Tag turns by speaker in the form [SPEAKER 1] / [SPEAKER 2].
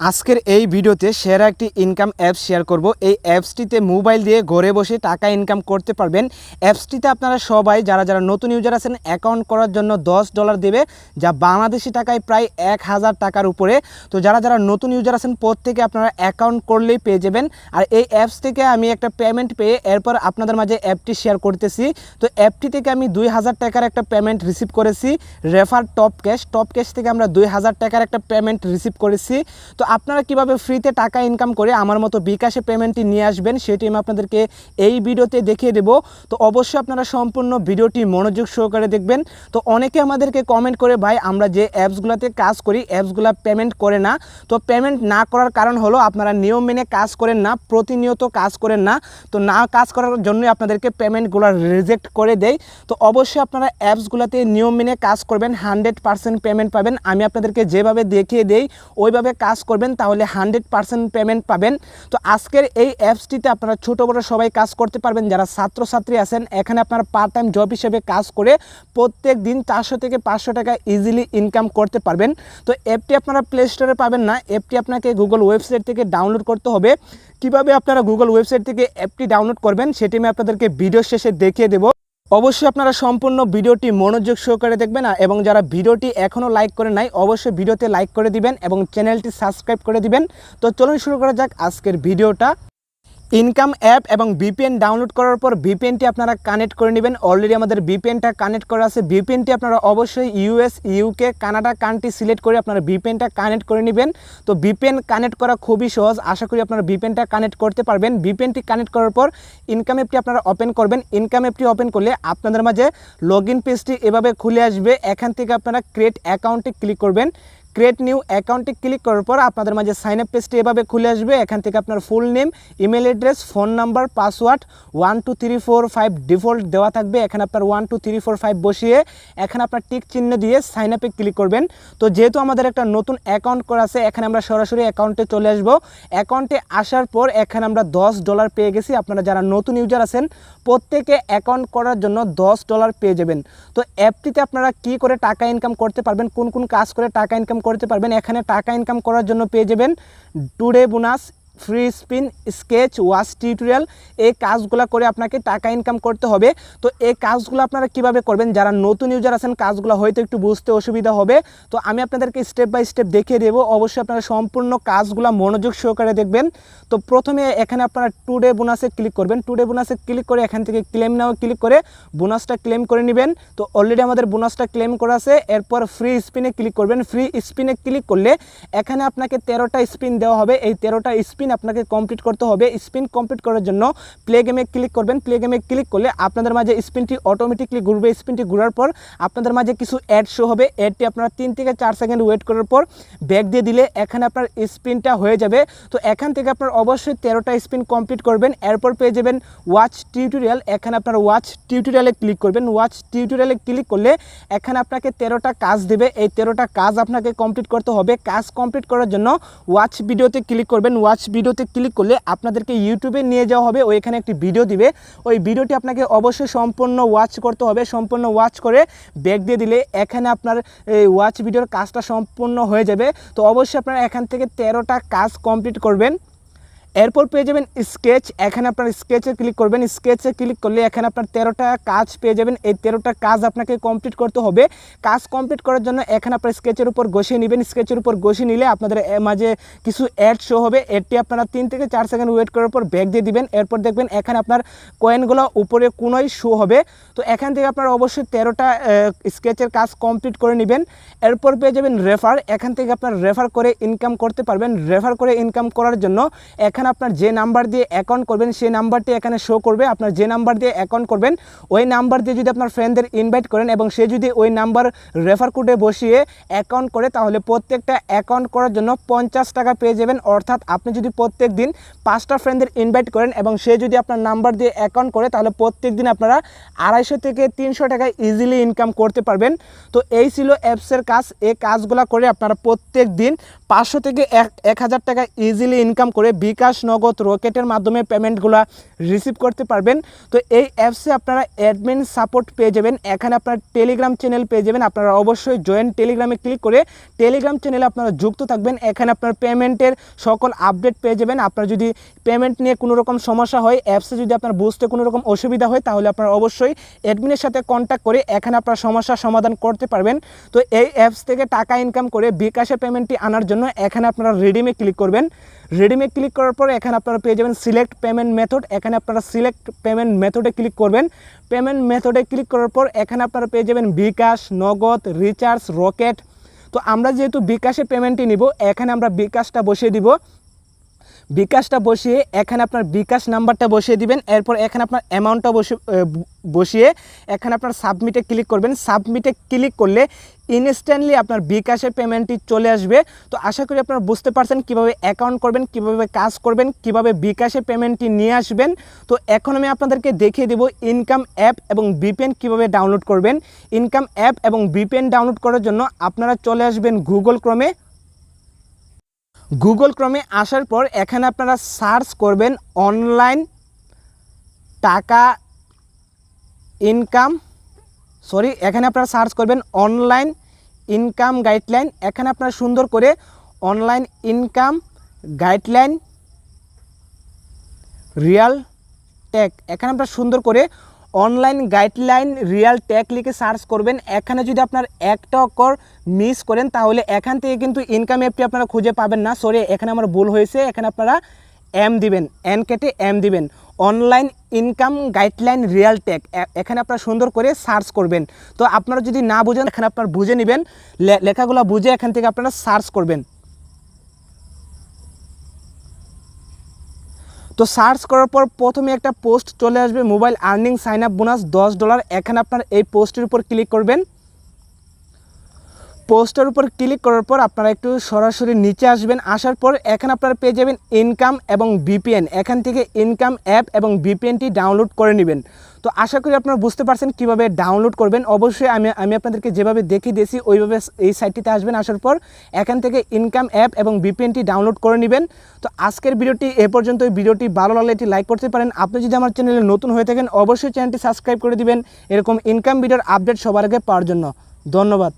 [SPEAKER 1] আজকের এই ভিডিওতে সেরা একটি ইনকাম অ্যাপস শেয়ার করব। এই অ্যাপসটিতে মোবাইল দিয়ে ঘরে বসে টাকা ইনকাম করতে পারবেন। অ্যাপসটিতে আপনারা সবাই যারা নতুন ইউজার আছেন অ্যাকাউন্ট করার জন্য $10 দেবে, যা বাংলাদেশি টাকায় প্রায় 1000 টাকার উপরে। তো যারা নতুন ইউজার আছেন প্রত্যেকে আপনারা অ্যাকাউন্ট করলেই পেয়ে যাবেন। আর এই অ্যাপস থেকে আমি একটা পেমেন্ট পেয়ে এরপর আপনাদের মাঝে অ্যাপটি শেয়ার করতেছি। তো অ্যাপটি থেকে আমি 2000 টাকার একটা পেমেন্ট রিসিভ করেছি। রেফার টপ ক্যাশ থেকে আমরা 2000 টাকার একটা পেমেন্ট রিসিভ করেছি। তো আপনারা কিভাবে ফ্রিতে টাকা ইনকাম করে আমার মতো বিকাশে পেমেন্টটি নিয়ে আসবেন সেটি আমি আপনাদেরকে এই ভিডিওতে দেখিয়ে দেব। তো অবশ্যই আপনারা সম্পূর্ণ ভিডিওটি মনোযোগ সহকারে দেখবেন। তো অনেকে আমাদেরকে কমেন্ট করে, ভাই আমরা যে অ্যাপসগুলোতে কাজ করি অ্যাপসগুলো পেমেন্ট করে না। তো পেমেন্ট না করার কারণ হলো আপনারা নিয়ম মেনে কাজ করেন না, প্রতিনিয়ত কাজ করেন না। তো না কাজ করার জন্যই আপনাদেরকে পেমেন্টগুলো রিজেক্ট করে দেয়। তো অবশ্যই আপনারা অ্যাপসগুলোতে নিয়ম মেনে কাজ করবেন, 100% পেমেন্ট পাবেন। আমি আপনাদেরকে যেভাবে দেখিয়ে দেই ওইভাবে কাজ করবেন, তাহলে 100% পেমেন্ট পাবেন। তো আজকের এই অ্যাপসটিতে আপনারা ছোট বড় সবাই কাজ করতে পারবেন। যারা ছাত্রছাত্রী আছেন এখানে আপনারা পার্ট টাইম জব হিসেবে কাজ করে প্রত্যেক দিন 400 থেকে 500 টাকা ইজিলি ইনকাম করতে পারবেন। তো অ্যাপটি আপনারা প্লে স্টোরে পাবেন না, অ্যাপটি আপনাকে গুগল ওয়েবসাইট থেকে ডাউনলোড করতে হবে। কিভাবে আপনারা গুগল ওয়েবসাইট থেকে অ্যাপটি ডাউনলোড করবেন সেটি আমি আপনাদেরকে ভিডিও শেষে দেখিয়ে দেব। অবশ্যই আপনারা সম্পূর্ণ ভিডিওটি মনোযোগ সহকারে দেখবেন এবং যারা ভিডিওটি এখনও লাইক করে নাই অবশ্যই ভিডিওতে লাইক করে দিবেন এবং চ্যানেলটি সাবস্ক্রাইব করে দিবেন। তো চলুন শুরু করা যাক আজকের ভিডিওটা। ইনকাম অ্যাপ এবং ভিপিএন ডাউনলোড করার পর ভিপিএনটি আপনারা কানেক্ট করে নেবেন। অলরেডি আমাদের ভিপিএনটা কানেক্ট করা আছে। ভিপিএনটি আপনারা অবশ্যই US, UK, Canada country select করে আপনারা ভিপিএনটা কানেক্ট করে নেবেন। তো ভিপিএন কানেক্ট করা খুবই সহজ, আশা করি আপনারা ভিপিএনটা কানেক্ট করতে পারবেন। ভিপিএনটি কানেক্ট করার পর ইনকাম অ্যাপটি আপনারা ওপেন করবেন। ইনকাম অ্যাপটি ওপেন করলে আপনাদের মাঝে লগ ইন পেজটি এভাবে খুলে আসবে। এখান থেকে আপনারা ক্রিয়েট অ্যাকাউন্টে ক্লিক করবেন। ক্রিয়েট নিউ অ্যাকাউন্টে ক্লিক করার পর আপনাদের মাঝে সাইন আপ পেজটি এভাবে খুলে আসবে। এখান থেকে আপনার full name, email address, phone number, password 12345 default দেওয়া থাকবে। এখানে আপনার 12345 বসিয়ে এখানে আপনার টিক চিহ্ন দিয়ে সাইন আপে ক্লিক করবেন। তো যেহেতু আমাদের একটা নতুন অ্যাকাউন্ট করা আছে এখানে আমরা সরাসরি অ্যাকাউন্টে চলে আসব। অ্যাকাউন্টে আসার পর এখানে আমরা $10 পেয়ে গেছি। আপনারা যারা নতুন ইউজার আছেন প্রত্যেকে অ্যাকাউন্ট করার জন্য $10 পেয়ে যাবেন। তো অ্যাপটিতে আপনারা কি করে টাকা ইনকাম করতে পারবেন, কোন কোন কাজ করে টাকা ইনকাম করতে পারবেন, এখানে টাকা ইনকাম করার জন্য পেয়ে যাবেন today bonus, free spin, sketch, watch tutorial. এই কাজগুলো করে আপনাকে টাকা ইনকাম করতে হবে। তো এই কাজগুলো আপনারা কিভাবে করবেন, যারা নতুন ইউজার আছেন কাজগুলো হয়তো একটু বুঝতে অসুবিধা হবে। তো আমি আপনাদেরকে স্টেপ বাই স্টেপ দেখিয়ে দেবো। অবশ্যই আপনারা সম্পূর্ণ কাজগুলো মনোযোগ সহকারে দেখবেন। তো প্রথমে এখানে আপনারা টুডে বোনাসে ক্লিক করবেন। টুডে বোনাসে ক্লিক করে এখান থেকে ক্লেম নাও ক্লিক করে বোনাসটা ক্লেম করে নেবেন। তো অলরেডি আমাদের বোনাসটা ক্লেম করা আছে। এরপর ফ্রি স্পিনে ক্লিক করবেন। ফ্রি স্পিনে ক্লিক করলে এখানে আপনাকে 13টা স্পিন দেওয়া হবে। এই 13টা স্পিন আপনাকে কমপ্লিট করতে হবে। স্পিন কমপ্লিট করার জন্য প্লে গেমে ক্লিক করবেন। প্লে গেমে ক্লিক করলে আপনাদের মাঝে স্পিনটি অটোমেটিকলি ঘুরবে। স্পিনটি ঘোরার পর আপনাদের মাঝে কিছু অ্যাড শো হবে। অ্যাডটি আপনারা 3 থেকে 4 সেকেন্ড ওয়েট করার পর ব্যাক দিয়ে দিলে এখানে আপনার স্পিনটা হয়ে যাবে। তো এখান থেকে আপনার অবশ্যই 13টা স্পিন কমপ্লিট করবেন। এরপর পেয়ে যাবেন ওয়াচ টিউটোরিয়াল। এখানে আপনার ওয়াচ টিউটোরিয়ালে ক্লিক করবেন। ওয়াচ টিউটোরিয়ালে ক্লিক করলে এখানে আপনাকে 13টা কাজ দেবে। এই 13টা কাজ আপনাকে কমপ্লিট করতে হবে। কাজ কমপ্লিট করার জন্য ওয়াচ ভিডিওতে ক্লিক করবেন। ওয়াচ ভিডিওতে ক্লিক করলে আপনাদেরকে ইউটিউবে নিয়ে যাওয়া হবে। ওইখানে একটি ভিডিও দিবে, ওই ভিডিওটি আপনাকে অবশ্যই সম্পূর্ণ ওয়াচ করতে হবে। সম্পূর্ণ ওয়াচ করে ব্যাক দিয়ে দিলে এখানে আপনার এই ওয়াচ ভিডিওর কাজটা সম্পূর্ণ হয়ে যাবে। তো অবশ্যই আপনারা এখান থেকে 13টা কাজ কমপ্লিট করবেন। এরপর পেয়ে যাবেন স্কেচ। এখানে আপনার স্কেচে ক্লিক করবেন। স্কেচে ক্লিক করলে এখানে আপনার 13টা কাজ পেয়ে যাবেন। এই 13টা কাজ আপনাকে কমপ্লিট করতে হবে। কাজ কমপ্লিট করার জন্য এখানে আপনার স্কেচের উপর ঘষিয়ে নেবেন। স্কেচের উপর ঘষিয়ে নিলে আপনাদের মাঝে কিছু অ্যাড শো হবে। অ্যাডটি আপনারা 3 থেকে 4 সেকেন্ড ওয়েট করার পর ব্যাক দিয়ে দিবেন। এরপর দেখবেন এখানে আপনার কয়েনগুলো উপরে কোনোই শো হবে। তো এখান থেকে আপনারা অবশ্যই 13টা স্কেচের কাজ কমপ্লিট করে নেবেন। এরপর পেয়ে যাবেন রেফার। এখান থেকে আপনার রেফার করে ইনকাম করতে পারবেন। রেফার করে ইনকাম করার জন্য এখানে আপনার যে নাম্বার দিয়ে অ্যাকাউন্ট করবেন সেই নাম্বারটি এখানে শো করবে। আপনার যে নাম্বার দিয়ে অ্যাকাউন্ট করবেন ওই নাম্বার দিয়ে যদি আপনার ফ্রেন্ডদের ইনভাইট করেন এবং সে যদি ওই নাম্বার রেফার কোডে বসিয়ে অ্যাকাউন্ট করে তাহলে প্রত্যেকটা অ্যাকাউন্ট করার জন্য 50 টাকা পেয়ে যাবেন। অর্থাৎ আপনি যদি প্রত্যেক দিন 5টা ফ্রেন্ডদের ইনভাইট করেন এবং সে যদি আপনার নাম্বার দিয়ে অ্যাকাউন্ট করে তাহলে প্রত্যেক দিন আপনারা 250 থেকে 300 টাকায় ইজিলি ইনকাম করতে পারবেন। তো এই ছিল অ্যাপসের কাজ। এই কাজগুলো করে আপনারা প্রত্যেক দিন 500 থেকে 1000 টাকা ইজিলি ইনকাম করে বিকাশ বিকাশ, নগদ, রকেটের মাধ্যমে পেমেন্টগুলো রিসিভ করতে পারবেন। তো এই অ্যাপসে আপনারা অ্যাডমিন সাপোর্ট পেয়ে যাবেন, এখানে আপনারা টেলিগ্রাম চ্যানেল পেয়ে যাবেন। আপনারা অবশ্যই জয়েন টেলিগ্রামে ক্লিক করে টেলিগ্রাম চ্যানেলে আপনারা যুক্ত থাকবেন। এখানে আপনার পেমেন্টের সকল আপডেট পেয়ে যাবেন। আপনার যদি পেমেন্ট নিয়ে কোনো রকম সমস্যা হয়, অ্যাপসে যদি আপনার বুঝতে কোনো রকম অসুবিধা হয়, তাহলে আপনারা অবশ্যই অ্যাডমিনের সাথে কন্ট্যাক্ট করে এখানে আপনার সমস্যার সমাধান করতে পারবেন। তো এই অ্যাপস থেকে টাকা ইনকাম করে বিকাশে পেমেন্টটি আনার জন্য এখানে আপনারা রিডিমে ক্লিক করবেন। রিডিমে ক্লিক করার পর এখানে আপনারা পেয়ে যাবেন সিলেক্ট পেমেন্ট মেথড। এখানে আপনারা সিলেক্ট পেমেন্ট মেথডে ক্লিক করবেন। পেমেন্ট মেথডে ক্লিক করার পর এখানে আপনারা পেয়ে যাবেন বিকাশ, নগদ, রিচার্জ, রকেট। তো আমরা যেহেতু বিকাশে পেমেন্টটি নিব, এখানে আমরা বিকাশটা বসিয়ে দিব। বিকাশটা বসিয়ে এখানে আপনার বিকাশ নাম্বারটা বসিয়ে দিবেন। এরপর এখানে আপনার অ্যামাউন্টটা বসিয়ে এখানে আপনার সাবমিটে ক্লিক করবেন। সাবমিটে ক্লিক করলে ইনস্ট্যান্টলি আপনার বিকাশের পেমেন্টটি চলে আসবে। তো আশা করি আপনারা বুঝতে পারছেন কীভাবে অ্যাকাউন্ট করবেন, কীভাবে কাজ করবেন, কীভাবে বিকাশের পেমেন্টটি নিয়ে আসবেন। তো এখন আমি আপনাদেরকে দেখিয়ে দেব ইনকাম অ্যাপ এবং ভিপিএন কীভাবে ডাউনলোড করবেন। ইনকাম অ্যাপ এবং ভিপিএন ডাউনলোড করার জন্য আপনারা চলে আসবেন গুগল ক্রোমে। গুগল ক্রোমে আসার পর এখানে আপনারা সার্চ করবেন অনলাইন টাকা ইনকাম, এখানে আপনারা সার্চ করবেন অনলাইন ইনকাম গাইডলাইন। এখানে আপনারা সুন্দর করে online income guideline real tech, এখানে আপনারা সুন্দর করে অনলাইন গাইডলাইন রিয়াল টেক লিখে সার্চ করবেন। এখানে যদি আপনার একটা অক্ষর মিস করেন তাহলে এখান থেকে কিন্তু ইনকাম অ্যাপটি আপনারা খুঁজে পাবেন না। এখানে আমার ভুল হয়েছে, এখানে আপনারা এম দিবেন, এন কেটে এম দিবেন, online income guideline real tech. এখানে আপনারা সুন্দর করে সার্চ করবেন। তো আপনারা যদি না বুঝেন এখানে আপনারা বুঝে নেবেন, লেখাগুলো বুঝে এখান থেকে আপনারা সার্চ করবেন। তো সার্চ করার পর প্রথমে একটা পোস্ট চলে আসবে, mobile earning sign up bonus $10। এখানে আপনার এই পোস্টের উপর ক্লিক করবেন। পোস্টের উপর ক্লিক করার পর আপনারা একটু সরাসরি নিচে আসবেন। আসার পর এখানে আপনারা পেয়ে যাবেন ইনকাম এবং ভিপিএন। এখান থেকে ইনকাম অ্যাপ এবং ভিপিএনটি ডাউনলোড করে নেবেন। তো আশা করি আপনারা বুঝতে পারছেন কীভাবে ডাউনলোড করবেন। অবশ্যই আমি আপনাদেরকে যেভাবে দেখিয়ে দিয়েছি ওইভাবে এই সাইটটিতে আসবেন। আসার পর এখান থেকে ইনকাম অ্যাপ এবং ভিপিএনটি ডাউনলোড করে নেবেন। তো আজকের ভিডিওটি এ পর্যন্ত। ভিডিওটি ভালো লাগলে এটি লাইক করতে পারেন। আপনি যদি আমার চ্যানেলে নতুন হয়ে থাকেন অবশ্যই চ্যানেলটি সাবস্ক্রাইব করে দিবেন এরকম ইনকাম ভিডিওর আপডেট সবার আগে পাওয়ার জন্য। ধন্যবাদ।